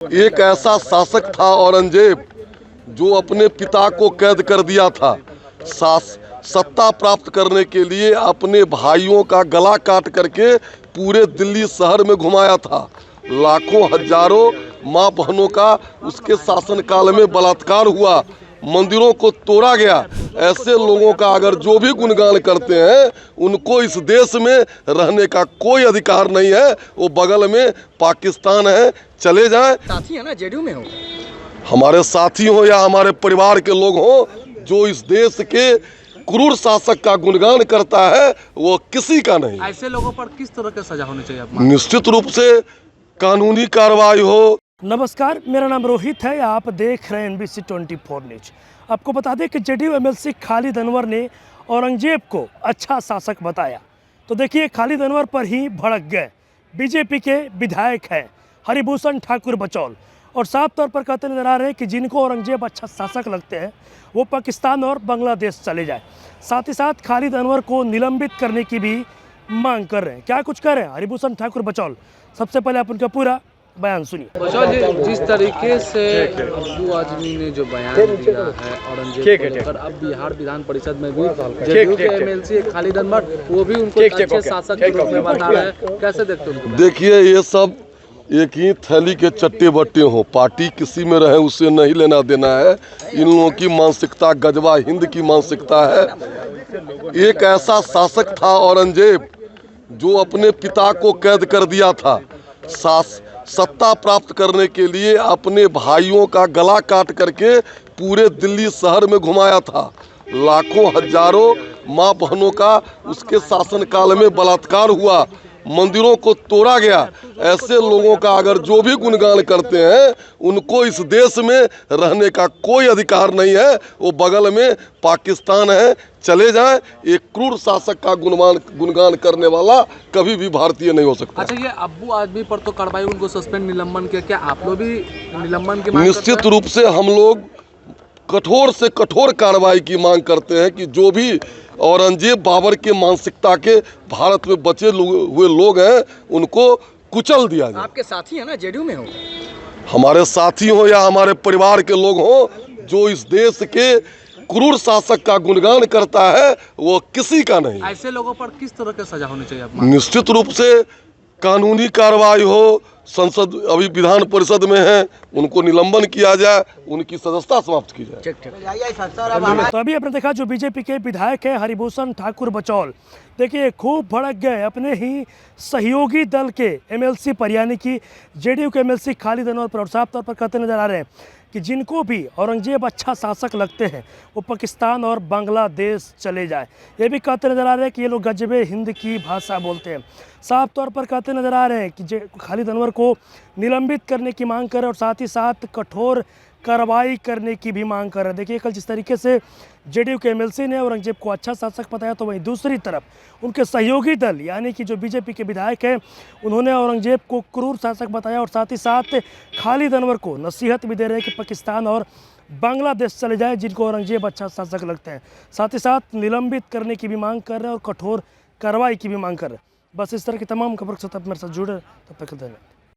एक ऐसा शासक था औरंगजेब जो अपने पिता को कैद कर दिया था। सत्ता प्राप्त करने के लिए अपने भाइयों का गला काट करके पूरे दिल्ली शहर में घुमाया था। लाखों हजारों माँ बहनों का उसके शासनकाल में बलात्कार हुआ, मंदिरों को तोड़ा गया। ऐसे लोगों का अगर जो भी गुणगान करते हैं उनको इस देश में रहने का कोई अधिकार नहीं है। वो बगल में पाकिस्तान है, चले जाएं। साथी है ना, जेडीयू में हो, हमारे साथी हो या हमारे परिवार के लोग हो, जो इस देश के क्रूर शासक का गुणगान करता है वो किसी का नहीं। ऐसे लोगों पर किस तरह की सजा होनी चाहिए? निश्चित रूप से कानूनी कार्रवाई हो। नमस्कार, मेरा नाम रोहित है। आप देख रहे हैं NBC 24 न्यूज। आपको बता दें कि जेडीयू MLC खालिद अनवर ने औरंगजेब को अच्छा शासक बताया। तो देखिए, खालिद अनवर पर ही भड़क गए। बीजेपी के विधायक हैं हरिभूषण ठाकुर बचौल, और साफ तौर पर कहते नजर आ रहे हैं कि जिनको औरंगजेब अच्छा शासक लगते हैं वो पाकिस्तान और बांग्लादेश चले जाए। साथ ही साथ खालिद अनवर को निलंबित करने की भी मांग कर रहे हैं। क्या कुछ कर रहे हैं हरिभूषण ठाकुर बचौल, सबसे पहले आप उनका पूरा बयान सुनिए। बचौल जी, जिस तरीके से अब्बू आजमी ने जो बयान दिया है औरंगजेब को लेकर, अब बिहार विधान परिषद में भी जेडीयू के MLC खालिद अनवर वो भी उनको अच्छे शासक के रूप में बता रहे हैं, कैसे देखते हैं? देखिए, ये सब एक ही थैली के चट्टे बट्टे हो। पार्टी किसी में रहे उससे नहीं लेना देना है। इन लोगों की मानसिकता गजवा हिंद की मानसिकता है। एक ऐसा शासक था औरंगजेब जो अपने पिता को कैद कर दिया था। सत्ता प्राप्त करने के लिए अपने भाइयों का गला काट करके पूरे दिल्ली शहर में घुमाया था। लाखों हजारों माँ बहनों का उसके शासनकाल में बलात्कार हुआ, मंदिरों को तोड़ा गया। ऐसे लोगों का अगर जो भी गुणगान करते हैं उनको इस देश में रहने का कोई अधिकार नहीं है। वो बगल में पाकिस्तान है, चले जाएं। एक क्रूर शासक का गुणगान करने वाला कभी भी भारतीय नहीं हो सकता। अच्छा, ये अब्बू आजमी पर तो कार्रवाई, उनको सस्पेंड निलंबन किया, क्या आप लोग भी निलंबन की मांग निश्चित रूप से हम लोग कठोर से कठोर कार्रवाई की मांग करते हैं कि जो भी औरंगजेब बाबर के मानसिकता के भारत में बचे हुए लोग हैं उनको कुचल दिया जाए। आपके साथी है ना, जेडीयू में हो, हमारे साथी हो या हमारे परिवार के लोग हो, जो इस देश के क्रूर शासक का गुणगान करता है वो किसी का नहीं। ऐसे लोगों पर किस तरह की सजा होनी चाहिए? निश्चित रूप से कानूनी कार्रवाई हो। संसद अभी विधान परिषद में है, उनको निलंबन किया जाए, उनकी सदस्यता समाप्त की जाए। तो अभी आपने देखा जो बीजेपी के विधायक है हरिभूषण ठाकुर बचौल, देखिए खूब भड़क गए अपने ही सहयोगी दल के MLC पर, यानी कि जेडीयू के MLC खालिद अनवर पर, और साफ तौर पर कहते नजर आ रहे हैं कि जिनको भी औरंगजेब अच्छा शासक लगते हैं वो पाकिस्तान और बांग्लादेश चले जाए। ये भी कहते नजर आ रहे हैं कि ये लोग गजबे हिंद की भाषा बोलते हैं। साफ तौर पर कहते नजर आ रहे हैं कि खालिद अनवर को निलंबित करने की मांग कर रहे हैं, और साथ ही साथ कठोर कार्रवाई करने की भी मांग कर रहे हैं। देखिए, कल जिस तरीके से जेडीयू के MLC ने औरंगजेब को अच्छा शासक बताया, तो वहीं दूसरी तरफ उनके सहयोगी दल यानी कि जो बीजेपी के विधायक हैं उन्होंने औरंगजेब को क्रूर शासक बताया, और साथ ही साथ खालिद अनवर को नसीहत भी दे रहे हैं कि पाकिस्तान और बांग्लादेश चले जाए जिनको औरंगजेब अच्छा शासक लगते हैं। साथ ही साथ निलंबित करने की भी मांग कर रहे हैं और कठोर कार्रवाई की भी मांग कर रहे हैं। बस इस तरह की तमाम खबर के साथ आप मेरे साथ जुड़े, तब तक धन्यवाद।